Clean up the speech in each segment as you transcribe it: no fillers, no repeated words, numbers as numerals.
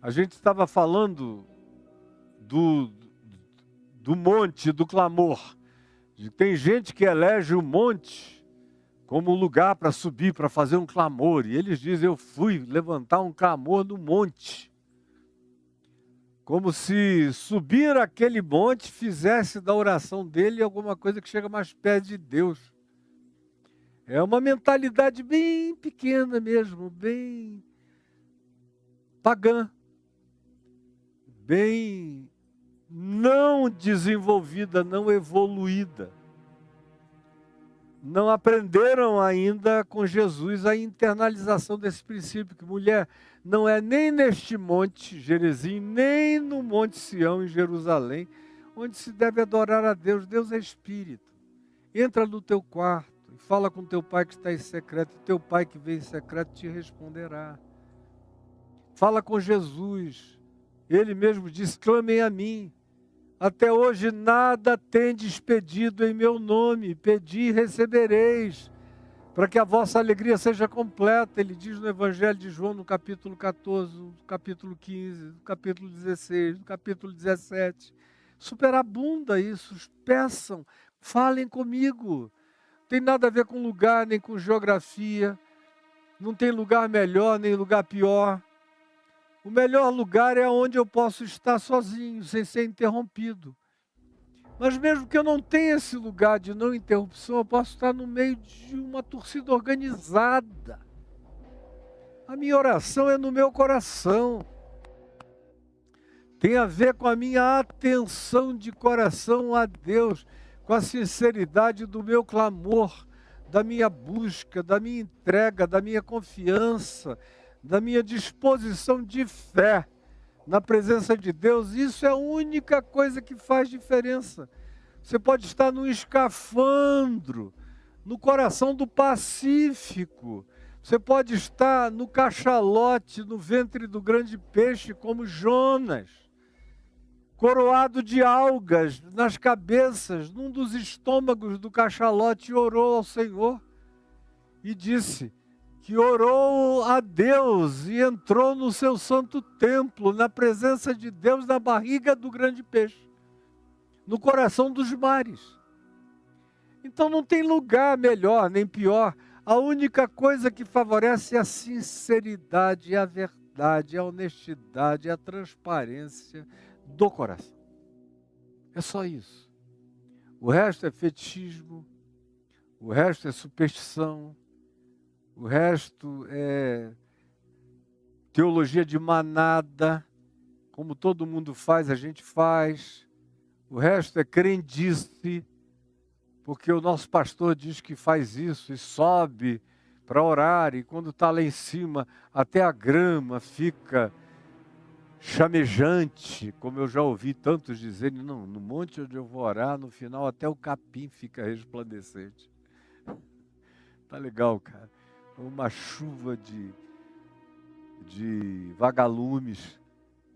A gente estava falando do monte, do clamor. Tem gente que elege o monte como lugar para subir, para fazer um clamor. E eles dizem, eu fui levantar um clamor no monte. Como se subir aquele monte fizesse da oração dele alguma coisa que chega mais perto de Deus. É uma mentalidade bem pequena mesmo, bem pagã, bem não desenvolvida, não evoluída. Não aprenderam ainda com Jesus a internalização desse princípio, que mulher não é nem neste monte, Gerizim, nem no monte Sião, em Jerusalém, onde se deve adorar a Deus. Deus é Espírito. Entra no teu quarto e fala com teu pai que está em secreto, e teu pai que vem em secreto te responderá. Fala com Jesus. Ele mesmo diz, clamem a mim. Até hoje nada tendes pedido em meu nome, pedi e recebereis, para que a vossa alegria seja completa. Ele diz no Evangelho de João, no capítulo 14, no capítulo 15, no capítulo 16, no capítulo 17. Superabunda isso, peçam, falem comigo. Não tem nada a ver com lugar, nem com geografia, não tem lugar melhor, nem lugar pior. O melhor lugar é onde eu posso estar sozinho, sem ser interrompido. Mas mesmo que eu não tenha esse lugar de não interrupção, eu posso estar no meio de uma torcida organizada. A minha oração é no meu coração. Tem a ver com a minha atenção de coração a Deus, com a sinceridade do meu clamor, da minha busca, da minha entrega, da minha confiança, da minha disposição de fé na presença de Deus. Isso é a única coisa que faz diferença. Você pode estar num escafandro, no coração do Pacífico. Você pode estar no cachalote, no ventre do grande peixe, como Jonas, coroado de algas nas cabeças, num dos estômagos do cachalote, e orou ao Senhor e disse que orou a Deus e entrou no seu santo templo, na presença de Deus, na barriga do grande peixe, no coração dos mares. Então não tem lugar melhor nem pior. A única coisa que favorece é a sinceridade, a verdade, a honestidade, a transparência do coração. É só isso. O resto é fetichismo, o resto é superstição, o resto é teologia de manada, como todo mundo faz, a gente faz. O resto é crendice, porque o nosso pastor diz que faz isso e sobe para orar, e quando está lá em cima, até a grama fica chamejante, como eu já ouvi tantos dizerem, não, no monte onde eu vou orar, no final até o capim fica resplandecente. Tá legal, cara. Uma chuva de vagalumes,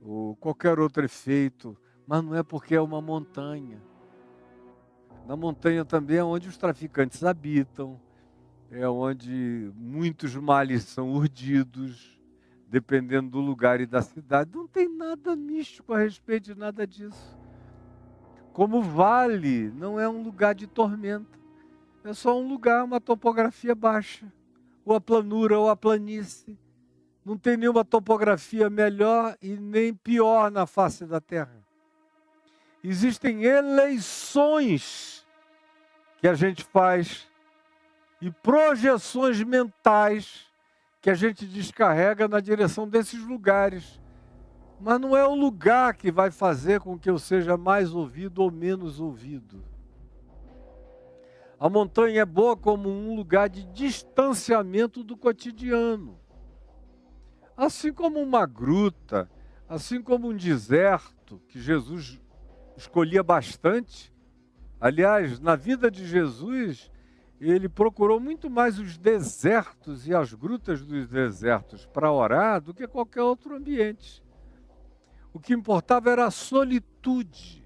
ou qualquer outro efeito, mas não é porque é uma montanha. Na montanha também é onde os traficantes habitam, é onde muitos males são urdidos, dependendo do lugar e da cidade. Não tem nada místico a respeito de nada disso. Como o vale não é um lugar de tormenta, é só um lugar, uma topografia baixa, ou a planura ou a planície. Não tem nenhuma topografia melhor e nem pior na face da terra. Existem eleições que a gente faz e projeções mentais que a gente descarrega na direção desses lugares. Mas não é o lugar que vai fazer com que eu seja mais ouvido ou menos ouvido. A montanha é boa como um lugar de distanciamento do cotidiano. Assim como uma gruta, assim como um deserto, que Jesus escolhia bastante. Aliás, na vida de Jesus, ele procurou muito mais os desertos e as grutas dos desertos para orar do que qualquer outro ambiente. O que importava era a solitude,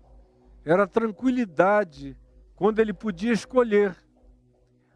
era a tranquilidade, quando ele podia escolher.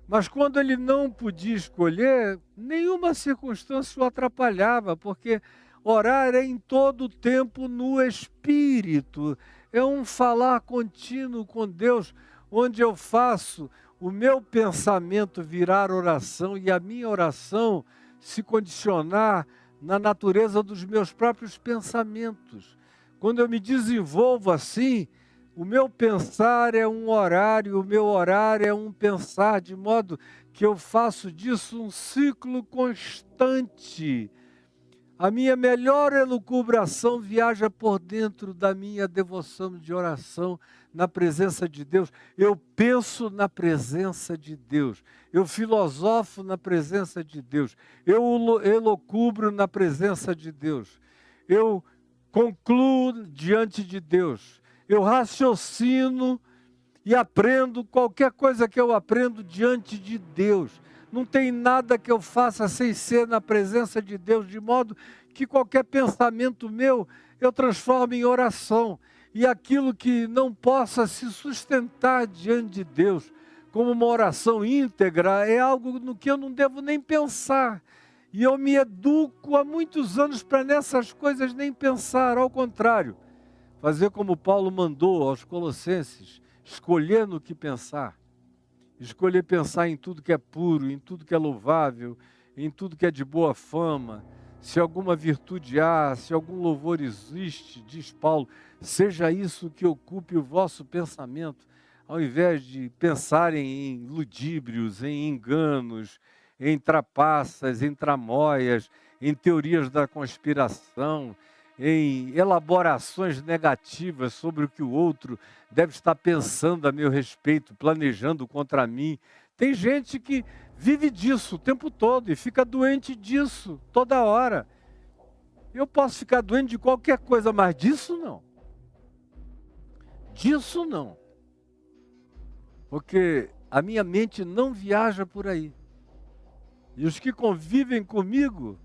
Mas quando ele não podia escolher, nenhuma circunstância o atrapalhava, porque Orar é em todo o tempo no Espírito. É um falar contínuo com Deus, onde eu faço o meu pensamento virar oração e a minha oração se condicionar na natureza dos meus próprios pensamentos. Quando eu me desenvolvo assim, o meu pensar é um horário, o meu horário é um pensar, de modo que eu faço disso um ciclo constante. A minha melhor elucubração viaja por dentro da minha devoção de oração na presença de Deus. Eu penso na presença de Deus. Eu filosofo na presença de Deus. Eu elocubro na presença de Deus. Eu concluo diante de Deus. Eu raciocino e aprendo qualquer coisa que eu aprendo diante de Deus. Não tem nada que eu faça sem ser na presença de Deus, de modo que qualquer pensamento meu eu transformo em oração. E aquilo que não possa se sustentar diante de Deus como uma oração íntegra é algo no que eu não devo nem pensar. E eu me educo há muitos anos para nessas coisas nem pensar, ao contrário. Fazer como Paulo mandou aos Colossenses, escolher no que pensar. Escolher pensar em tudo que é puro, em tudo que é louvável, em tudo que é de boa fama. Se alguma virtude há, se algum louvor existe, diz Paulo, seja isso que ocupe o vosso pensamento, ao invés de pensarem em ludíbrios, em enganos, em trapaças, em tramóias, em teorias da conspiração, em elaborações negativas sobre o que o outro deve estar pensando a meu respeito, planejando contra mim. Tem gente que vive disso o tempo todo e fica doente disso toda hora. Eu posso ficar doente de qualquer coisa, mas disso não. Disso não. Porque a minha mente não viaja por aí. E os que convivem comigo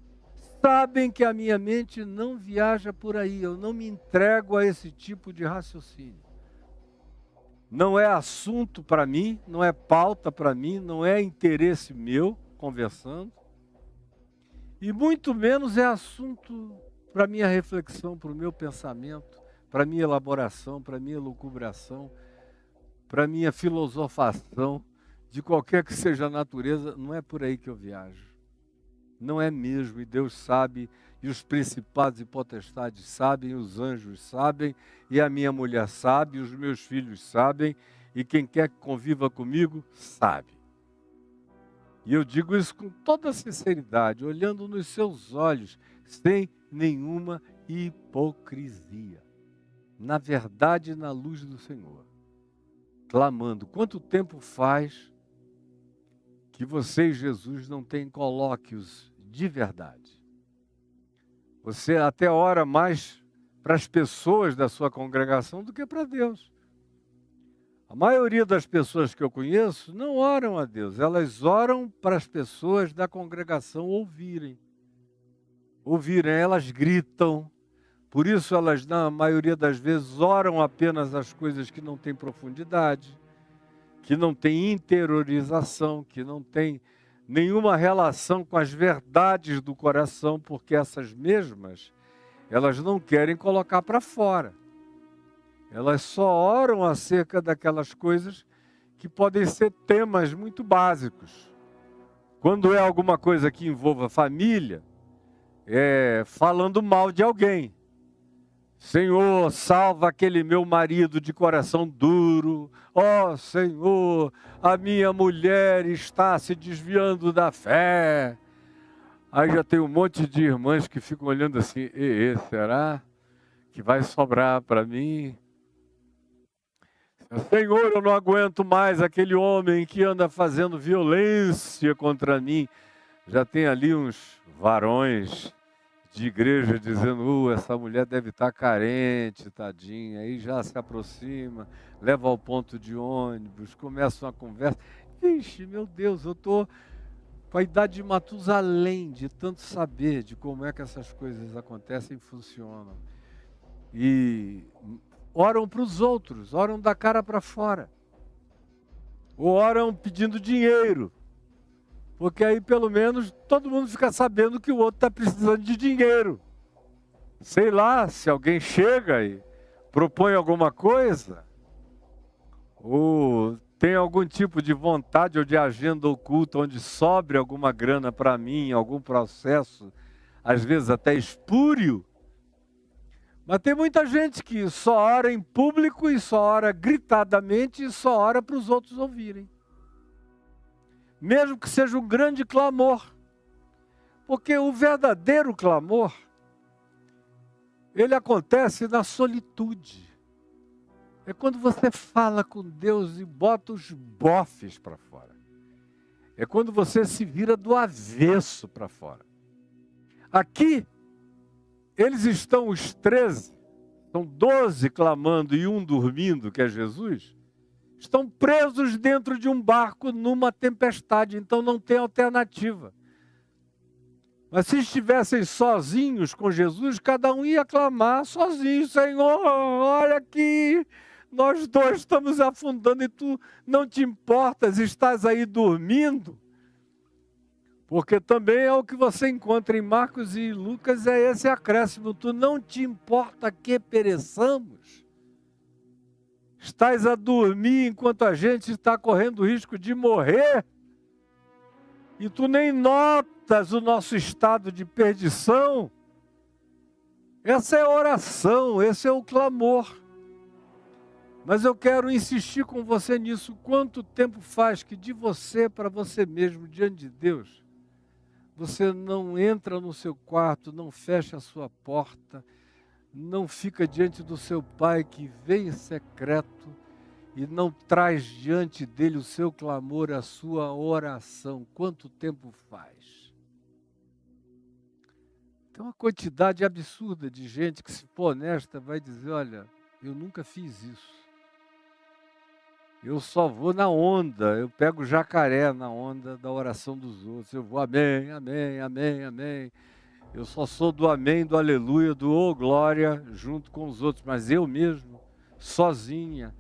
sabem que a minha mente não viaja por aí. Eu não me entrego a esse tipo de raciocínio. Não é assunto para mim, não é pauta para mim, não é interesse meu conversando. E muito menos é assunto para minha reflexão, para o meu pensamento, para minha elaboração, para minha elucubração, para minha filosofação, de qualquer que seja a natureza. Não é por aí que eu viajo. Não é mesmo, e Deus sabe, e os principados e potestades sabem, os anjos sabem, e a minha mulher sabe, e os meus filhos sabem, e quem quer que conviva comigo, sabe. E eu digo isso com toda sinceridade, olhando nos seus olhos, sem nenhuma hipocrisia. Na verdade, na luz do Senhor. Clamando, quanto tempo faz que você e Jesus não têm colóquios de verdade? Você até ora mais para as pessoas da sua congregação do que para Deus. A maioria das pessoas que eu conheço não oram a Deus, elas oram para as pessoas da congregação ouvirem. Ouvirem, elas gritam. Por isso elas, na maioria das vezes, oram apenas as coisas que não têm profundidade, que não têm interiorização, que não têm nenhuma relação com as verdades do coração, porque essas mesmas, elas não querem colocar para fora. Elas só oram acerca daquelas coisas que podem ser temas muito básicos. Quando é alguma coisa que envolva família, falando mal de alguém. Senhor, salva aquele meu marido de coração duro. Ó Senhor, a minha mulher está se desviando da fé. Aí já tem um monte de irmãs que ficam olhando assim, será que vai sobrar para mim? Senhor, eu não aguento mais aquele homem que anda fazendo violência contra mim. Já tem ali uns varões de igreja dizendo, essa mulher deve estar carente, tadinha. Aí já se aproxima, leva ao ponto de ônibus, começa uma conversa. Ixi, meu Deus, eu estou com a idade de Matusalém, de tanto saber de como é que essas coisas acontecem e funcionam. E oram para os outros, oram da cara para fora. Ou oram pedindo dinheiro. Porque aí pelo menos todo mundo fica sabendo que o outro está precisando de dinheiro. Sei lá, se alguém chega e propõe alguma coisa, ou tem algum tipo de vontade ou de agenda oculta onde sobre alguma grana para mim, algum processo, às vezes até espúrio. Mas tem muita gente que só ora em público e só ora gritadamente e só ora para os outros ouvirem. Mesmo que seja um grande clamor. Porque o verdadeiro clamor, ele acontece na solitude. É quando você fala com Deus e bota os bofes para fora. É quando você se vira do avesso para fora. Aqui, eles estão os 13, são 12 clamando e um dormindo, que é Jesus, estão presos dentro de um barco numa tempestade, então não tem alternativa. Mas se estivessem sozinhos com Jesus, cada um ia clamar sozinho: Senhor, olha aqui, nós dois estamos afundando e tu não te importas, estás aí dormindo. Porque também é o que você encontra em Marcos e Lucas, é esse acréscimo: tu não te importa que pereçamos. Estás a dormir enquanto a gente está correndo o risco de morrer. E tu nem notas o nosso estado de perdição. Essa é a oração, esse é o clamor. Mas eu quero insistir com você nisso. Quanto tempo faz que de você para você mesmo, diante de Deus, você não entra no seu quarto, não fecha a sua porta, não fica diante do seu Pai que vem em secreto e não traz diante dele o seu clamor, a sua oração? Quanto tempo faz? Tem uma quantidade absurda de gente que, se for honesta, vai dizer: olha, eu nunca fiz isso. Eu só vou na onda, eu pego jacaré na onda da oração dos outros. Eu vou amém, amém, amém, amém. Eu só sou do amém, do aleluia, do oh glória, junto com os outros. Mas eu mesmo, sozinho,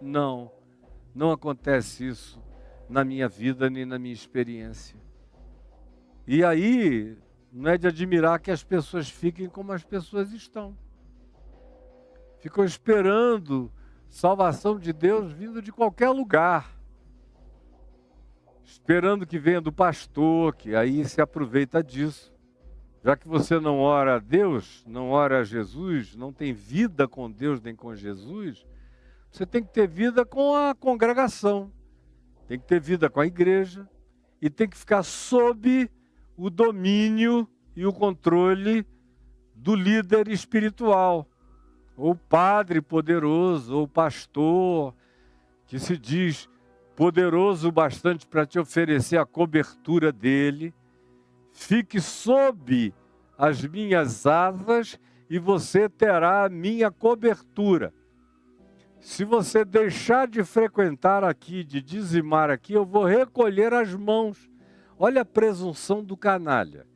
não acontece isso na minha vida nem na minha experiência. E aí, não é de admirar que as pessoas fiquem como as pessoas estão. Ficam esperando salvação de Deus vindo de qualquer lugar. Esperando que venha do pastor, que aí se aproveita disso. Já que você não ora a Deus, não ora a Jesus, não tem vida com Deus nem com Jesus, você tem que ter vida com a congregação, tem que ter vida com a igreja e tem que ficar sob o domínio e o controle do líder espiritual, ou padre poderoso, ou pastor, que se diz poderoso bastante para te oferecer a cobertura dele. Fique sob as minhas asas e você terá a minha cobertura. Se você deixar de frequentar aqui, de dizimar aqui, eu vou recolher as mãos. Olha a presunção do canalha.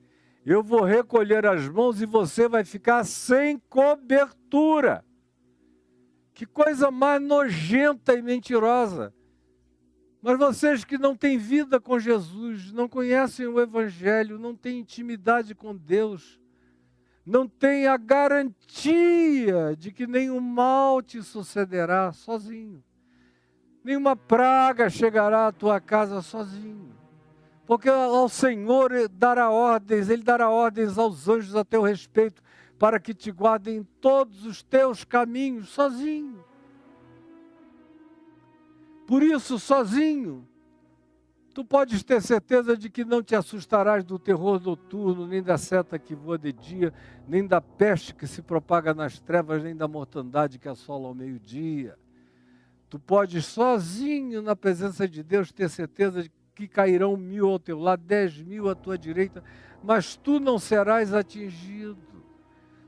Eu vou recolher as mãos e você vai ficar sem cobertura. Que coisa mais nojenta e mentirosa. Mas vocês que não têm vida com Jesus, não conhecem o Evangelho, não têm intimidade com Deus, não têm a garantia de que nenhum mal te sucederá sozinho. Nenhuma praga chegará à tua casa sozinho. Porque ao Senhor Ele dará ordens aos anjos a teu respeito, para que te guardem em todos os teus caminhos sozinho. Por isso, sozinho, tu podes ter certeza de que não te assustarás do terror noturno, nem da seta que voa de dia, nem da peste que se propaga nas trevas, nem da mortandade que assola ao meio-dia. Tu podes, sozinho, na presença de Deus, ter certeza de que cairão 1000 ao teu lado, 10.000 à tua direita, mas tu não serás atingido.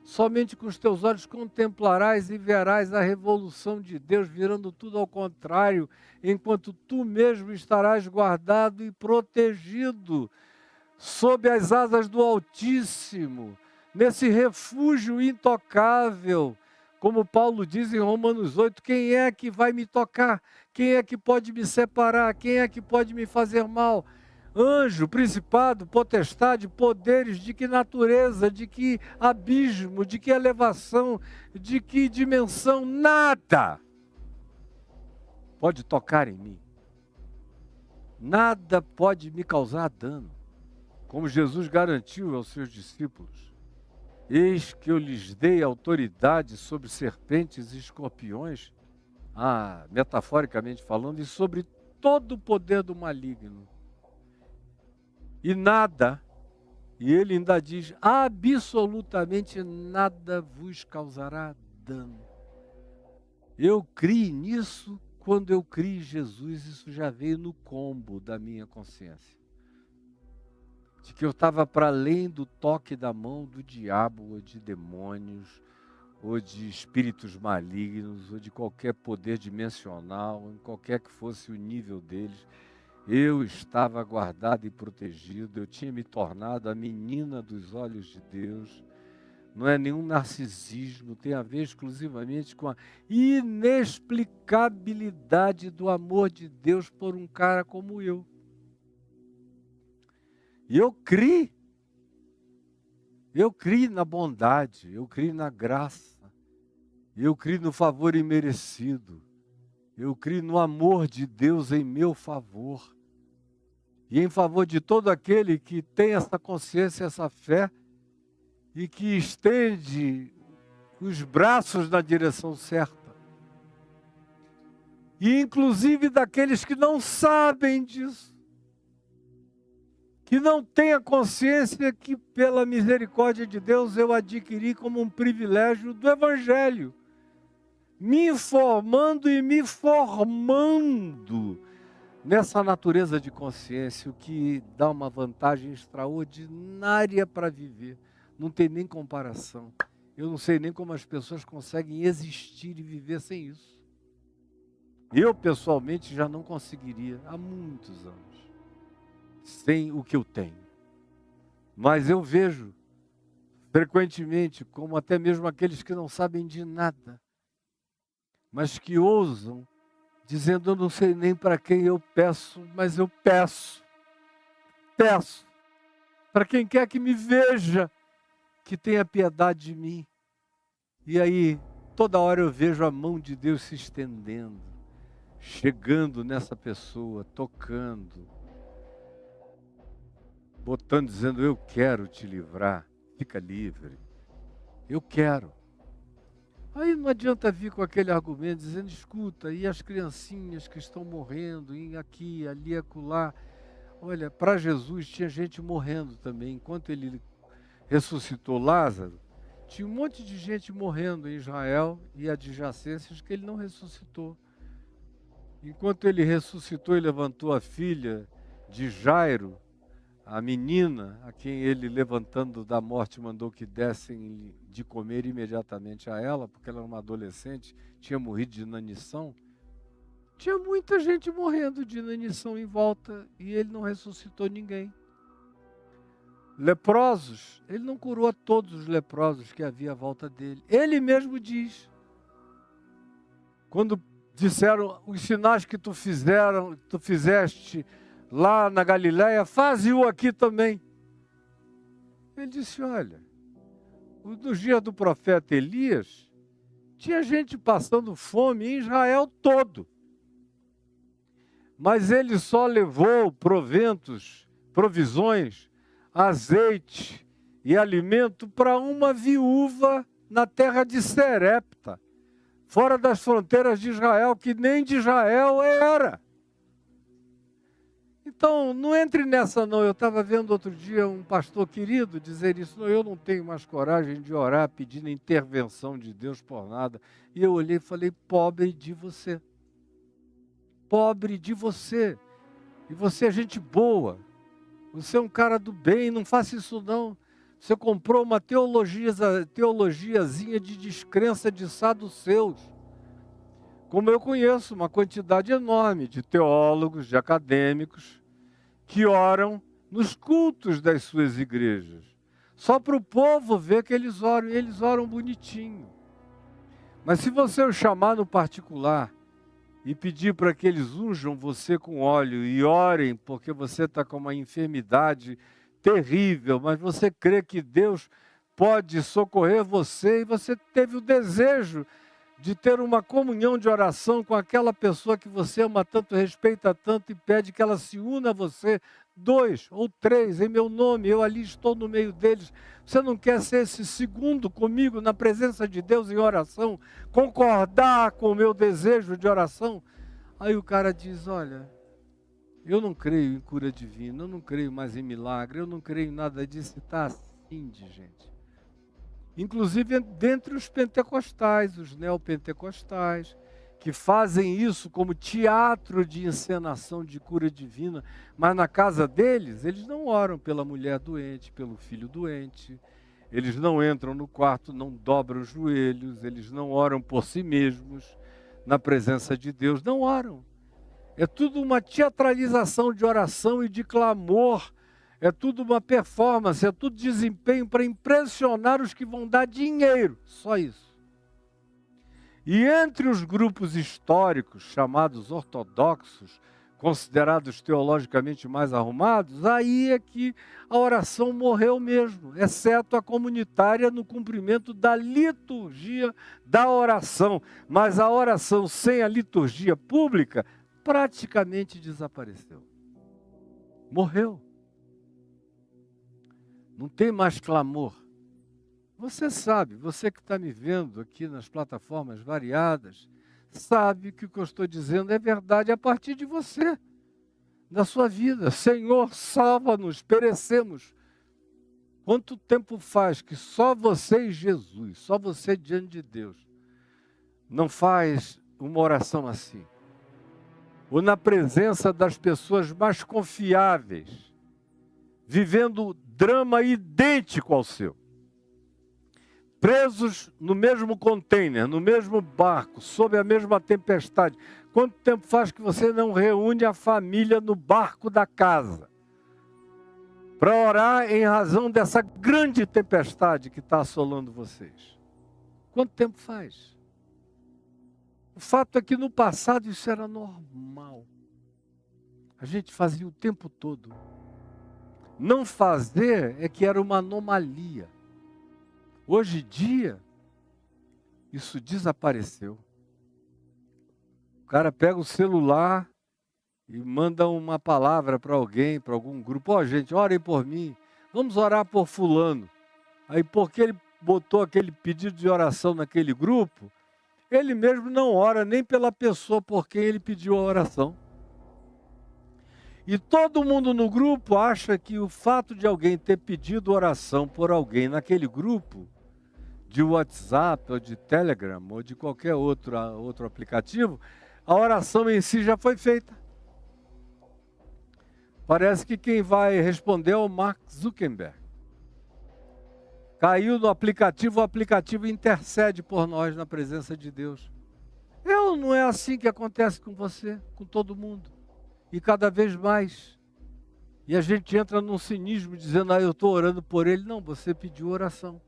Somente com os teus olhos contemplarás e verás a revolução de Deus, virando tudo ao contrário, enquanto tu mesmo estarás guardado e protegido sob as asas do Altíssimo, nesse refúgio intocável. Como Paulo diz em Romanos 8, quem é que vai me tocar? Quem é que pode me separar? Quem é que pode me fazer mal? anjo, principado, potestade, poderes, de que natureza, de que abismo, de que elevação, de que dimensão, nada pode tocar em mim. Nada pode me causar dano. Como Jesus garantiu aos seus discípulos: eis que eu lhes dei autoridade sobre serpentes e escorpiões, metaforicamente falando, e sobre todo o poder do maligno. E nada, e ele ainda diz, absolutamente nada vos causará dano. Eu criei nisso quando eu criei em Jesus, isso já veio no combo da minha consciência. De que eu estava para além do toque da mão do diabo, ou de demônios, ou de espíritos malignos, ou de qualquer poder dimensional, em qualquer que fosse o nível deles. Eu estava guardado e protegido, eu tinha me tornado a menina dos olhos de Deus. Não é nenhum narcisismo, tem a ver exclusivamente com a inexplicabilidade do amor de Deus por um cara como eu. E eu criei na bondade, eu criei na graça, eu criei no favor imerecido, eu criei no amor de Deus em meu favor. E em favor de todo aquele que tem essa consciência, essa fé, e que estende os braços na direção certa. E inclusive daqueles que não sabem disso, que não têm a consciência que pela misericórdia de Deus eu adquiri como um privilégio do Evangelho, me informando e me formando nessa natureza de consciência, o que dá uma vantagem extraordinária para viver. Não tem nem comparação. Eu não sei nem como as pessoas conseguem existir e viver sem isso. Eu, pessoalmente, já não conseguiria há muitos anos, sem o que eu tenho. Mas eu vejo, frequentemente, como até mesmo aqueles que não sabem de nada, mas que ousam, dizendo, eu não sei nem para quem eu peço, mas eu peço. Peço. Para quem quer que me veja, que tenha piedade de mim. E aí, toda hora eu vejo a mão de Deus se estendendo, chegando nessa pessoa, tocando, botando, dizendo, eu quero te livrar, fica livre. Eu quero. Aí não adianta vir com aquele argumento dizendo, escuta, e as criancinhas que estão morrendo, e aqui, ali, acolá. Olha, para Jesus tinha gente morrendo também. Enquanto ele ressuscitou Lázaro, tinha um monte de gente morrendo em Israel e adjacências que ele não ressuscitou. Enquanto ele ressuscitou e levantou a filha de Jairo, a menina, a quem ele, levantando da morte, mandou que dessem de comer imediatamente a ela, porque ela era uma adolescente, tinha morrido de inanição. Tinha muita gente morrendo de inanição em volta e ele não ressuscitou ninguém. Leprosos, ele não curou a todos os leprosos que havia à volta dele. Ele mesmo diz, quando disseram, os sinais que tu fizeste lá na Galileia, faze-o aqui também. Ele disse, olha, nos dias do profeta Elias, tinha gente passando fome em Israel todo. Mas ele só levou provisões, azeite e alimento para uma viúva na terra de Serepta, fora das fronteiras de Israel, que nem de Israel era. Então, não entre nessa não. Eu estava vendo outro dia um pastor querido dizer isso. Não, eu não tenho mais coragem de orar pedindo intervenção de Deus por nada. E eu olhei e falei, pobre de você. Pobre de você. E você é gente boa. Você é um cara do bem, não faça isso não. Você comprou uma teologiazinha de descrença de saduceus. Como eu conheço uma quantidade enorme de teólogos, de acadêmicos, que oram nos cultos das suas igrejas. Só para o povo ver que eles oram, e eles oram bonitinho. Mas se você o chamar no particular e pedir para que eles unjam você com óleo e orem, porque você está com uma enfermidade terrível, mas você crê que Deus pode socorrer você e você teve o desejo de ter uma comunhão de oração com aquela pessoa que você ama tanto, respeita tanto e pede que ela se una a você, 2 ou 3, em meu nome, eu ali estou no meio deles. Você não quer ser esse segundo comigo na presença de Deus em oração, concordar com o meu desejo de oração? Aí o cara diz, olha, eu não creio em cura divina, eu não creio mais em milagre, eu não creio em nada disso, e está assim de gente. Inclusive dentre os pentecostais, os neopentecostais, que fazem isso como teatro de encenação de cura divina, mas na casa deles, eles não oram pela mulher doente, pelo filho doente, eles não entram no quarto, não dobram os joelhos, eles não oram por si mesmos, na presença de Deus, não oram. É tudo uma teatralização de oração e de clamor, é tudo uma performance, é tudo desempenho para impressionar os que vão dar dinheiro, só isso. E entre os grupos históricos, chamados ortodoxos, considerados teologicamente mais arrumados, aí é que a oração morreu mesmo, exceto a comunitária no cumprimento da liturgia da oração. Mas a oração sem a liturgia pública praticamente desapareceu. Morreu. Não tem mais clamor. Você sabe, você que está me vendo aqui nas plataformas variadas, sabe que o que eu estou dizendo é verdade a partir de você, da sua vida. Senhor, salva-nos, perecemos. Quanto tempo faz que só você e Jesus, só você diante de Deus, não faz uma oração assim? Ou na presença das pessoas mais confiáveis, vivendo drama idêntico ao seu. Presos no mesmo container, no mesmo barco, sob a mesma tempestade. Quanto tempo faz que você não reúne a família no barco da casa para orar em razão dessa grande tempestade que está assolando vocês? Quanto tempo faz? O fato é que no passado isso era normal. A gente fazia o tempo todo. Não fazer é que era uma anomalia. Hoje em dia, isso desapareceu. O cara pega o celular e manda uma palavra para alguém, para algum grupo. Ó, gente, orem por mim. Vamos orar por fulano. Aí, porque ele botou aquele pedido de oração naquele grupo, ele mesmo não ora nem pela pessoa por quem ele pediu a oração. E todo mundo no grupo acha que o fato de alguém ter pedido oração por alguém naquele grupo, de WhatsApp, ou de Telegram, ou de qualquer outro aplicativo, a oração em si já foi feita. Parece que quem vai responder é o Mark Zuckerberg. Caiu no aplicativo, o aplicativo intercede por nós na presença de Deus. Não é assim que acontece com você, com todo mundo. E cada vez mais. E a gente entra num cinismo dizendo, eu estou orando por ele. Não, você pediu oração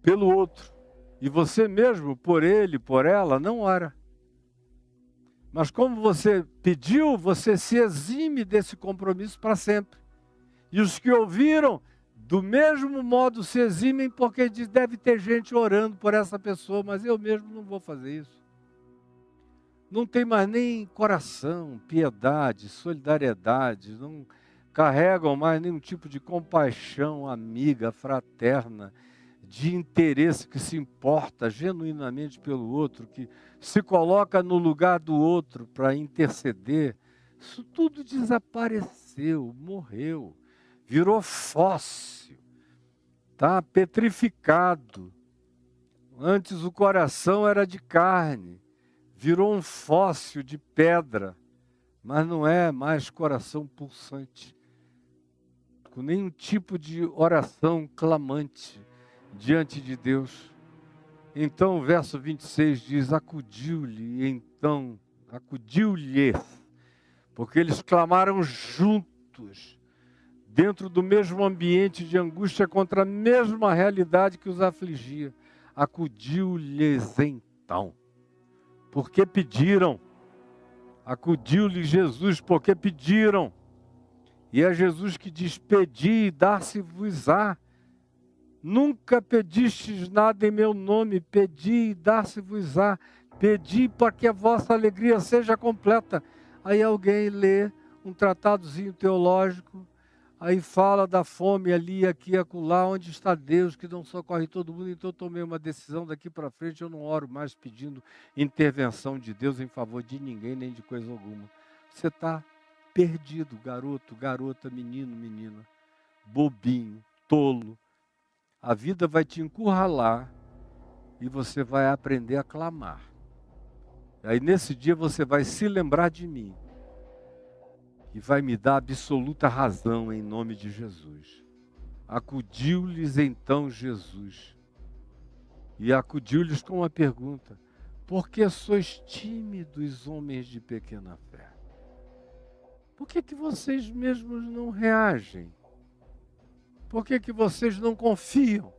pelo outro. E você mesmo, por ele, por ela, não ora. Mas como você pediu, você se exime desse compromisso para sempre. E os que ouviram, do mesmo modo se eximem, porque diz, deve ter gente orando por essa pessoa, mas eu mesmo não vou fazer isso. Não tem mais nem coração, piedade, solidariedade, não carregam mais nenhum tipo de compaixão amiga, fraterna, de interesse que se importa genuinamente pelo outro, que se coloca no lugar do outro para interceder. Isso tudo desapareceu, morreu, virou fóssil, está petrificado. Antes o coração era de carne, virou um fóssil de pedra, mas não é mais coração pulsante, com nenhum tipo de oração clamante diante de Deus. Então o verso 26 diz, acudiu-lhes, porque eles clamaram juntos, dentro do mesmo ambiente de angústia, contra a mesma realidade que os afligia. Acudiu-lhes então. porque pediram. Acudiu-lhe Jesus porque pediram. E é Jesus que diz: pedi e dar-se-vos-á. Nunca pedistes nada em meu nome, pedi e dar-se-vos-á. Pedi para que a vossa alegria seja completa. Aí alguém lê um tratadozinho teológico, aí fala da fome ali, aqui, acolá, onde está Deus que não socorre todo mundo. Então eu tomei uma decisão, daqui para frente eu não oro mais pedindo intervenção de Deus em favor de ninguém, nem de coisa alguma. Você está perdido, garoto, garota, menino, menina, bobinho, tolo. A vida vai te encurralar e você vai aprender a clamar. Aí nesse dia você vai se lembrar de mim e vai me dar absoluta razão em nome de Jesus. Acudiu-lhes então Jesus. E acudiu-lhes com uma pergunta: por que sois tímidos, homens de pequena fé? Por que vocês mesmos não reagem? Por que vocês não confiam?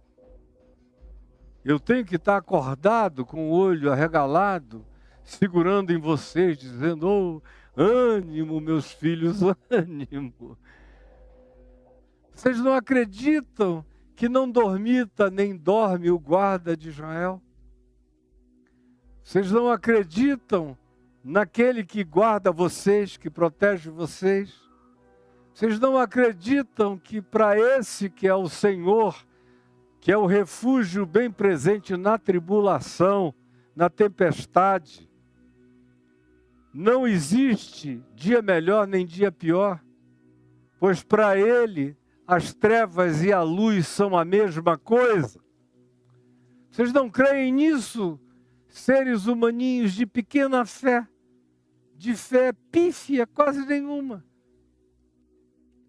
Eu tenho que estar acordado, com o olho arregalado, segurando em vocês, dizendo: oh, ânimo, meus filhos, ânimo. Vocês não acreditam que não dormita nem dorme o guarda de Israel? Vocês não acreditam naquele que guarda vocês, que protege vocês? Vocês não acreditam que para esse que é o Senhor, que é o refúgio bem presente na tribulação, na tempestade, não existe dia melhor nem dia pior, pois para Ele as trevas e a luz são a mesma coisa? Vocês não creem nisso, seres humaninhos de pequena fé, de fé pífia, quase nenhuma?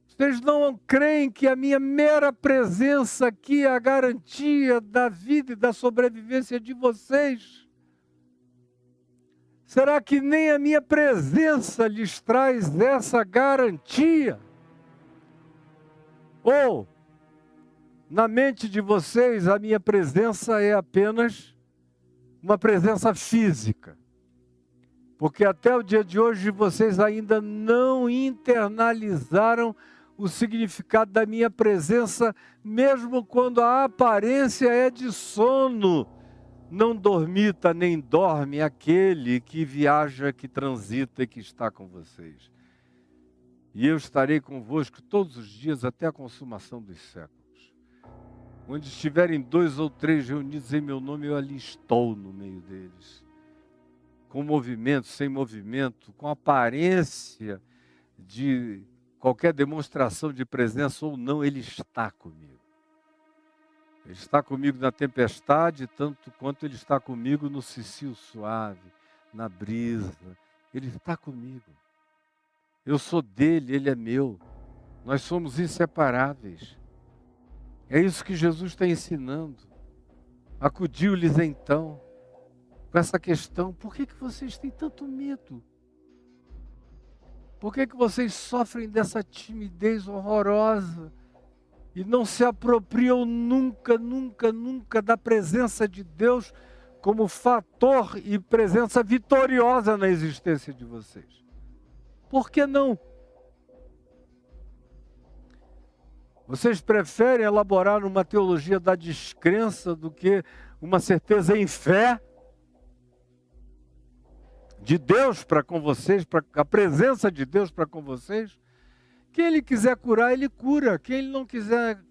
Vocês não creem que a minha mera presença aqui é a garantia da vida e da sobrevivência de vocês? Será que nem a minha presença lhes traz essa garantia? Ou, na mente de vocês, a minha presença é apenas uma presença física? Porque até o dia de hoje vocês ainda não internalizaram o significado da minha presença, mesmo quando a aparência é de sono. Não dormita nem dorme aquele que viaja, que transita e que está com vocês. E eu estarei convosco todos os dias até a consumação dos séculos. Onde estiverem 2 ou 3 reunidos em meu nome, eu ali estou no meio deles. Com movimento, sem movimento, com aparência de qualquer demonstração de presença ou não, Ele está comigo. Ele está comigo na tempestade, tanto quanto Ele está comigo no cicio suave, na brisa. Ele está comigo. Eu sou dele, Ele é meu. Nós somos inseparáveis. É isso que Jesus está ensinando. Acudiu-lhes então com essa questão: por que vocês têm tanto medo? Por que vocês sofrem dessa timidez horrorosa e não se apropriam nunca, nunca, nunca da presença de Deus como fator e presença vitoriosa na existência de vocês? Por que não? Vocês preferem elaborar uma teologia da descrença do que uma certeza em fé de Deus para com vocês, para a presença de Deus para com vocês? Quem Ele quiser curar, Ele cura. Quem Ele não quiser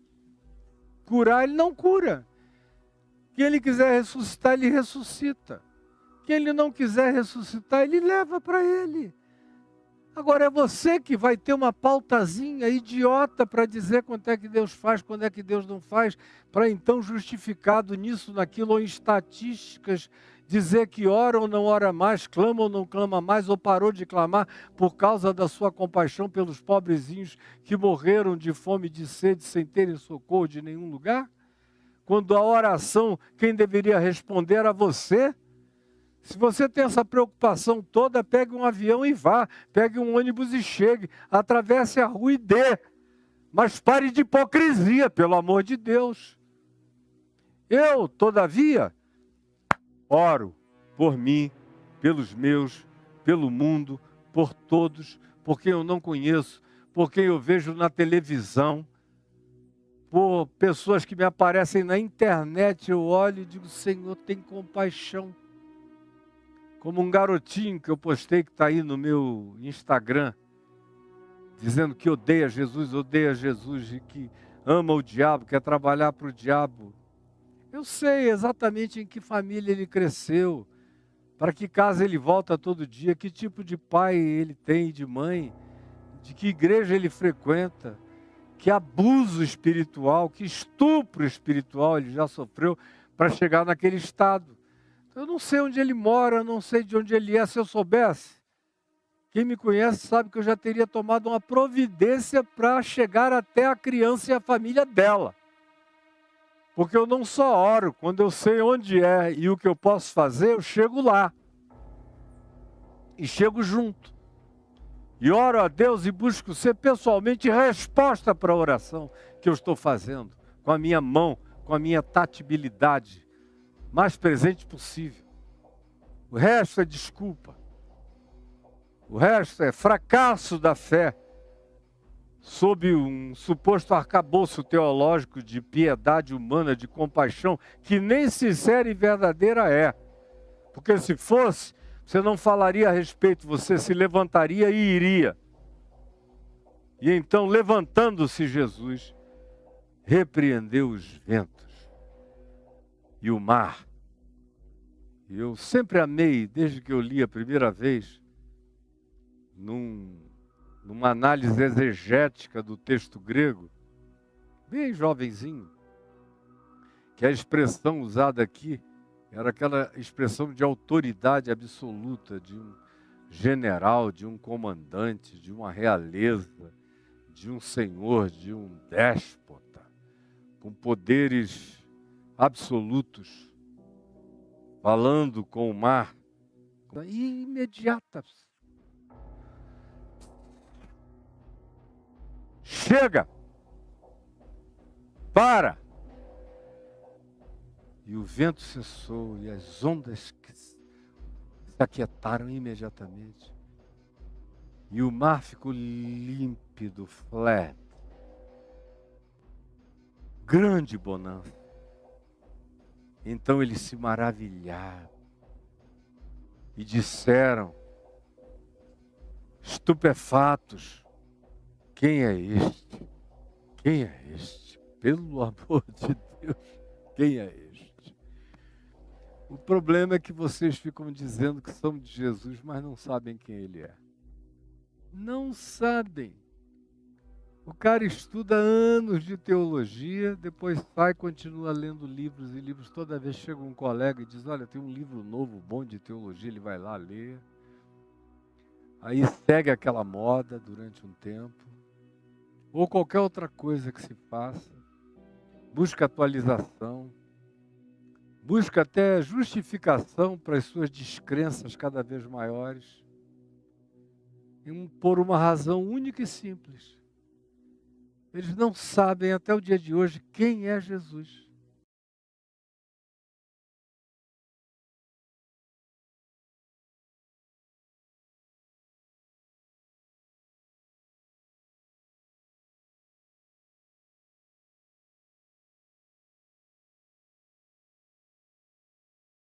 curar, Ele não cura. Quem Ele quiser ressuscitar, Ele ressuscita. Quem Ele não quiser ressuscitar, Ele leva para Ele. Agora é você que vai ter uma pautazinha idiota para dizer quanto é que Deus faz, quando é que Deus não faz, para então, justificado nisso, naquilo, ou em estatísticas, dizer que ora ou não ora mais, clama ou não clama mais, ou parou de clamar por causa da sua compaixão pelos pobrezinhos que morreram de fome e de sede sem terem socorro de nenhum lugar? Quando a oração, quem deveria responder era você? Se você tem essa preocupação toda, pegue um avião e vá, pegue um ônibus e chegue, atravesse a rua e dê. Mas pare de hipocrisia, pelo amor de Deus. Eu, todavia, oro por mim pelos meus, pelo mundo, por todos, por quem eu não conheço, por quem eu vejo na televisão, por pessoas que me aparecem na internet. Eu olho e digo: Senhor, tem compaixão. Como um garotinho que eu postei, que está aí no meu Instagram, dizendo que odeia Jesus e que ama o diabo, quer trabalhar para o diabo. Eu sei exatamente em que família ele cresceu, para que casa ele volta todo dia, que tipo de pai ele tem, de mãe, de que igreja ele frequenta, que abuso espiritual, que estupro espiritual ele já sofreu para chegar naquele estado. Eu não sei onde ele mora, eu não sei de onde ele é. Se eu soubesse, quem me conhece sabe que eu já teria tomado uma providência para chegar até a criança e a família dela. Porque eu não só oro, quando eu sei onde é e o que eu posso fazer, eu chego lá. E chego junto. E oro a Deus e busco ser pessoalmente resposta para a oração que eu estou fazendo. Com a minha mão, com a minha tatibilidade mais presente possível. O resto é desculpa. O resto é fracasso da fé sob um suposto arcabouço teológico de piedade humana, de compaixão, que nem sincera e verdadeira é. Porque se fosse, você não falaria a respeito, você se levantaria e iria. E então, levantando-se Jesus, repreendeu os ventos e o mar. Eu sempre amei, desde que eu li a primeira vez, numa análise exegética do texto grego, bem jovenzinho, que a expressão usada aqui era aquela expressão de autoridade absoluta, de um general, de um comandante, de uma realeza, de um senhor, de um déspota, com poderes absolutos, falando com o mar, imediata. Chega! Para! E o vento cessou e as ondas se aquietaram imediatamente. E o mar ficou límpido, flat. Grande bonança. Então eles se maravilharam e disseram, estupefatos: quem é este? Quem é este? Pelo amor de Deus, quem é este? O problema é que vocês ficam dizendo que são de Jesus, mas não sabem quem ele é. Não sabem. O cara estuda anos de teologia, depois sai, continua lendo livros e livros. Toda vez chega um colega e diz: olha, tem um livro novo, bom de teologia, ele vai lá ler. Aí segue aquela moda durante um tempo. Ou qualquer outra coisa que se faça. Busca atualização. Busca até justificação para as suas descrenças cada vez maiores. Por uma razão única e simples. Eles não sabem até o dia de hoje quem é Jesus.